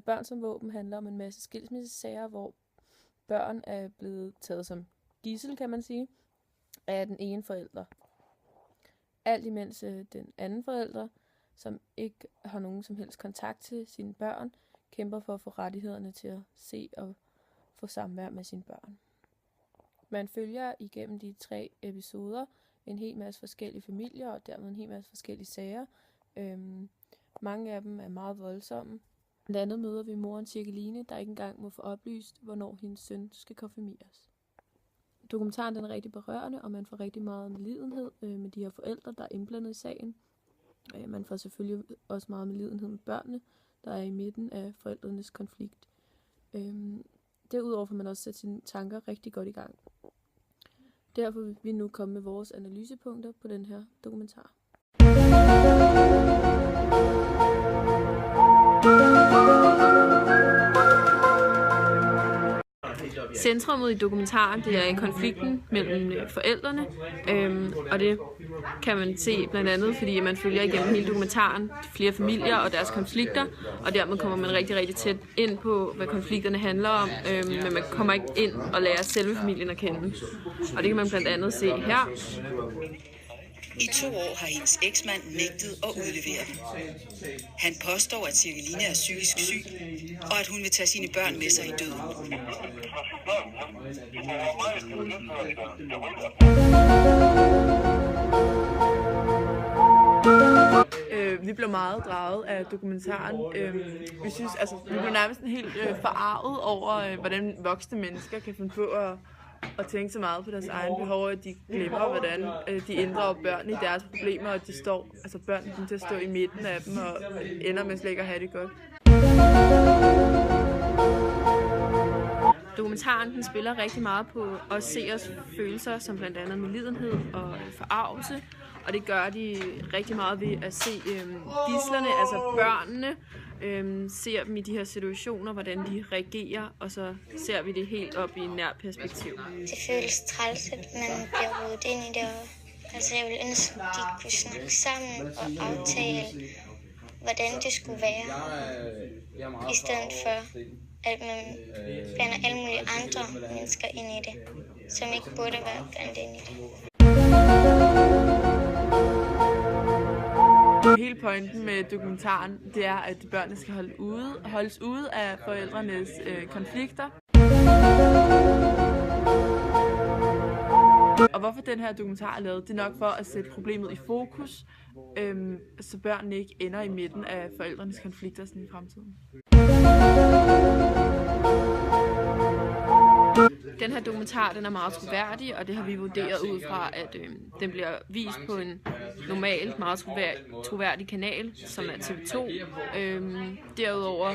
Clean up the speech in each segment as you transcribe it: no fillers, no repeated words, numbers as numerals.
børn som våben handler om en masse skilsmissesager, hvor børn er blevet taget som gidsel, kan man sige, af den ene forælder. Alt imens den anden forælder, som ikke har nogen som helst kontakt til sine børn, kæmper for at få rettighederne til at se og få samvær med sine børn. Man følger igennem de 3 episoder en hel masse forskellige familier, og dermed en hel masse forskellige sager. Mange af dem er meget voldsomme. Blandt andet møder vi moren Cirkeline, der ikke engang må få oplyst, hvornår hendes søn skal konfirmeres. Dokumentaren den er rigtig berørende, og man får rigtig meget medlidenhed med de her forældre, der er indblandet i sagen. Man får selvfølgelig også meget medlidenhed med børnene, der er i midten af forældrenes konflikt. Derudover får man også sætte sine tanker rigtig godt i gang. Derfor vil vi nu komme med vores analysepunkter på den her dokumentar. Centrummet i dokumentaren, det er konflikten mellem forældrene, og det kan man se blandt andet, fordi man følger igennem hele dokumentaren flere familier og deres konflikter, og dermed kommer man rigtig, rigtig tæt ind på, hvad konflikterne handler om, men man kommer ikke ind og lærer selve familien at kende. Og det kan man blandt andet se her. I 2 år har hendes eksmand nægtet at udlevere dem. Han påstår, at Cirkeline er psykisk syg, og at hun vil tage sine børn med sig i døden. Vi blev meget draget af dokumentaren. Vi synes, vi blev nærmest helt forarvet over, hvordan voksne mennesker kan finde på at tænke så meget på deres egen behov, at de glemmer, hvordan de inddrager børn i deres problemer, og de står, børn kommer til at stå i midten af dem og ender med slet ikke at have det godt. Dokumentaren den spiller rigtig meget på os seers følelser, som blandt andet medlidenhed og forarvelse, og det gør de rigtig meget ved at se gidslerne, altså børnene, ser dem i de her situationer, hvordan de reagerer, og så ser vi det helt op i en nær perspektiv. Det føles træls, at man bliver rodet ind i det. Jeg ville ønske, at de kunne snakke sammen og aftale, hvordan det skulle være, i stedet for at man blander alle mulige andre mennesker ind i det, som ikke burde være blandt ind i det. Hele pointen med dokumentaren, det er, at børnene skal holdes ude af forældrenes konflikter. Og hvorfor den her dokumentar er lavet, det er nok for at sætte problemet i fokus, så børnene ikke ender i midten af forældrenes konflikter sådan i fremtiden. Den her dokumentar den er meget troværdig, og det har vi vurderet ud fra, at den bliver vist på en normalt meget troværdig kanal, som er TV2. Derudover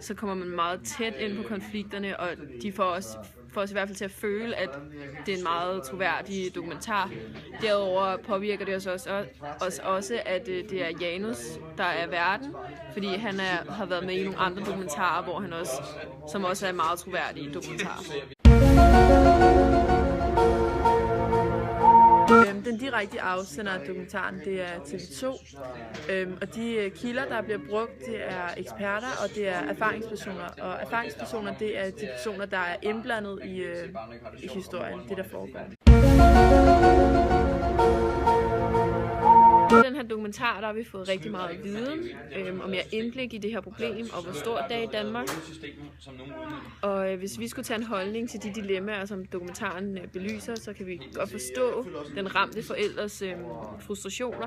så kommer man meget tæt ind på konflikterne, og de får os i hvert fald til at føle, at det er en meget troværdig dokumentar. Derudover påvirker det os også, at det er Janus, der er verden, fordi han har været med i nogle andre dokumentarer, hvor han som også er meget troværdige dokumentarer. Den direkte afsender af dokumentaren, det er TV2, og de kilder, der bliver brugt, det er eksperter, og det er erfaringspersoner. Og erfaringspersoner, det er de personer, der er indblandet i historien, det der foregår. I den her dokumentar der har vi fået rigtig meget viden og mere indblik i det her problem, og hvor stort det er i Danmark. Og hvis vi skulle tage en holdning til de dilemmaer, som dokumentaren belyser, så kan vi godt forstå den ramte forældres frustrationer,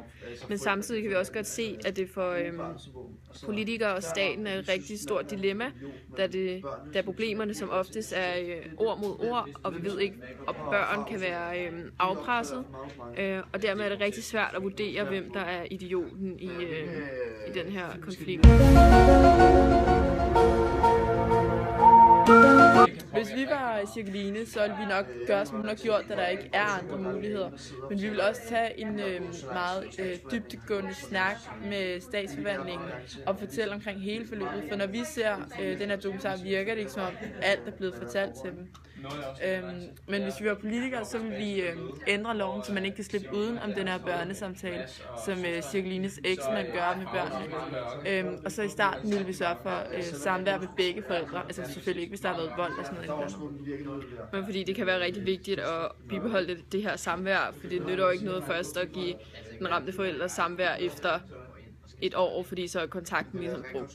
men samtidig kan vi også godt se, at det for politikere og staten er et rigtig stort dilemma, da problemerne som oftest er ord mod ord, og vi ved ikke, om børn kan være afpresset, og dermed er det rigtig svært at vurdere, hvem der er idioten i den her konflikt. Hvis vi var Cirkeline, så ville vi nok gøre, som hun har gjort, da der ikke er andre muligheder. Men vi vil også tage en meget dybdegående snak med statsforvaltningen og fortælle omkring hele forløbet. For når vi ser den her dokumentar, virker det ikke som om alt er blevet fortalt til dem. Men hvis vi var politikere, så ville vi ændre loven, så man ikke kan slippe uden om den her børnesamtale, som Cirkelines eksmand gør med børnene. Og så i starten ville vi sørge for samvær med begge forældre, altså selvfølgelig ikke, hvis der har været vold og sådan noget. Men fordi det kan være rigtig vigtigt at bibeholde det her samvær, for det nytter jo ikke noget først at give den ramte forælder samvær efter et år, fordi så er kontakten ligesom brudt.